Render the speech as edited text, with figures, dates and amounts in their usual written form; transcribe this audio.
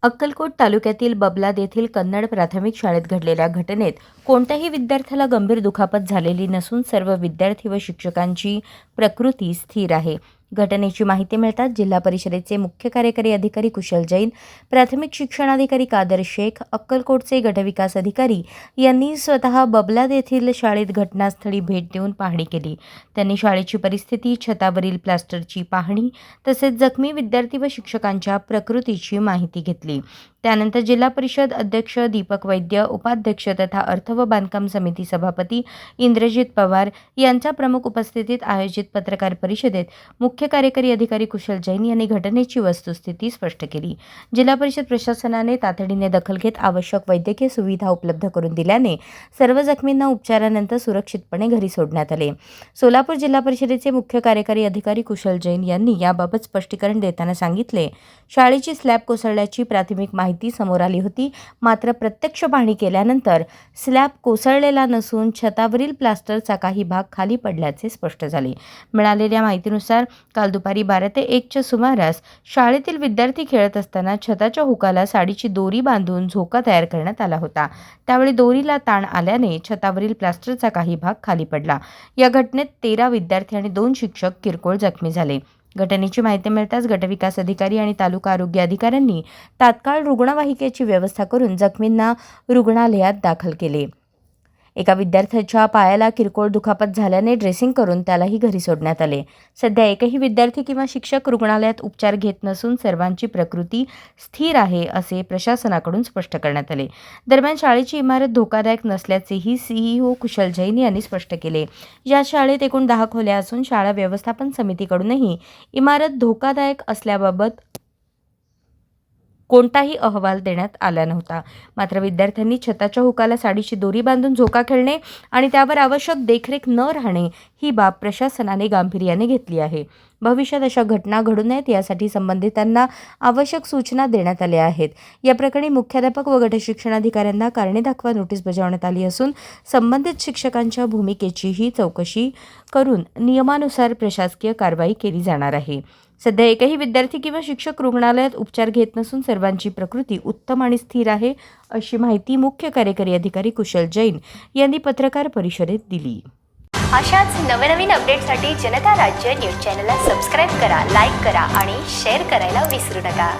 अक्कलकोट तालुक्यातील बबलाद येथील कन्नड प्राथमिक शाळेत घडलेल्या घटनेत कोणत्याही विद्यार्थ्याला गंभीर दुखापत झालेली नसून सर्व विद्यार्थी व शिक्षकांची प्रकृती स्थिर आहे। घटनेची माहिती मिळताच जिल्हा परिषदेचे मुख्य कार्यकारी अधिकारी कुशल जैन, प्राथमिक शिक्षणाधिकारी कादर शेख, अक्कलकोटचे गटविकास अधिकारी यांनी स्वतः बबलाद येथील शाळेत घटनास्थळी भेट देऊन पाहणी केली। त्यांनी शाळेची परिस्थिती, छतावरील प्लास्टरची पाहणी तसेच जखमी विद्यार्थी व शिक्षकांच्या प्रकृतीची माहिती घेतली। त्यानंतर जिल्हा परिषद अध्यक्ष दीपक वैद्य, उपाध्यक्ष तथा अर्थ व बांधकाम समिती सभापती इंद्रजित पवार यांच्या प्रमुख उपस्थितीत आयोजित पत्रकार परिषदेत मुख्य कार्यकारी अधिकारी कुशल जैन यांनी घटनेची वस्तुस्थिती स्पष्ट केली। जिल्हा परिषद प्रशासनाने तातडीने दखल घेत आवश्यक वैद्यकीय सुविधा उपलब्ध करून दिल्याने सर्व जखमींना उपचारानंतर सुरक्षितपणे घरी सोडण्यात आले। सोलापूर जिल्हा परिषदेचे मुख्य कार्यकारी अधिकारी कुशल जैन यांनी याबाबत स्पष्टीकरण देताना सांगितले, शाळेची स्लॅब कोसळल्याची प्राथमिक माहिती समोर आली होती, मात्र प्रत्यक्ष पाहणी केल्यानंतर स्लॅब कोसळलेला नसून छतावरील प्लास्टरचा काही भाग खाली पडल्याचे स्पष्ट झाले। मिळालेल्या माहितीनुसार काल दुपारी 12 ते 1 च्या सुमारास शाळेतील विद्यार्थी खेळत असताना छताच्या हुकाला साडीची दोरी बांधून झोका तयार करण्यात आला होता। त्यावेळी दोरीला ताण आल्याने छतावरील प्लास्टरचा काही भाग खाली पडला। या घटनेत 13 विद्यार्थी आणि 2 शिक्षक किरकोळ जखमी झाले। घटनेची माहिती मिळताच गटविकास अधिकारी आणि तालुका आरोग्य अधिकाऱ्यांनी तात्काळ रुग्णवाहिकेची व्यवस्था करून जखमींना रुग्णालयात दाखल केले। एका विद्यार्थ्याच्या पायाला किरकोळ दुखापत झाल्याने ड्रेसिंग करून त्यालाही घरी सोडण्यात आले। सध्या एकही विद्यार्थी किंवा शिक्षक रुग्णालयात उपचार घेत नसून सर्वांची प्रकृती स्थिर आहे असे प्रशासनाकडून स्पष्ट करण्यात आले। दरम्यान शाळेची इमारत धोकादायक नसल्याचेही सीईओ कुशल जैन यांनी स्पष्ट केले। या शाळेत एकूण 10 खोल्या असून शाळा व्यवस्थापन समितीकडूनही इमारत धोकादायक असल्याबाबत कोणताही अहवाल देण्यात आला नव्हता। मात्र विद्यार्थ्यांनी छताच्या हुकाला साडीची दोरी बांधून झोका खेळणे आणि त्यावर आवश्यक देखरेख न राहणे ही बाब प्रशासनाने गांभीर्याने घेतली आहे। भविष्यात अशा घटना घडू नयेत यासाठी संबंधितांना आवश्यक सूचना देण्यात आल्या आहेत। या प्रकरणी मुख्याध्यापक व गटशिक्षणाधिकाऱ्यांना कारणे दाखवा नोटीस बजावण्यात आली असून संबंधित शिक्षकांच्या भूमिकेचीही चौकशी करून नियमानुसार प्रशासकीय कारवाई केली जाणार आहे। सध्या एकही विद्यार्थी किंवा शिक्षक रुग्णालयात उपचार घेत नसून सर्वांची प्रकृती उत्तम आणि स्थिर आहे अशी माहिती मुख्य कार्यकारी अधिकारी कुशल जैन यांनी पत्रकार परिषदेत दिली। अशाच नवनवीन अपडेटसाठी जनता राज्य न्यूज चॅनलला सबस्क्राईब करा, लाईक करा आणि शेअर करायला विसरू नका।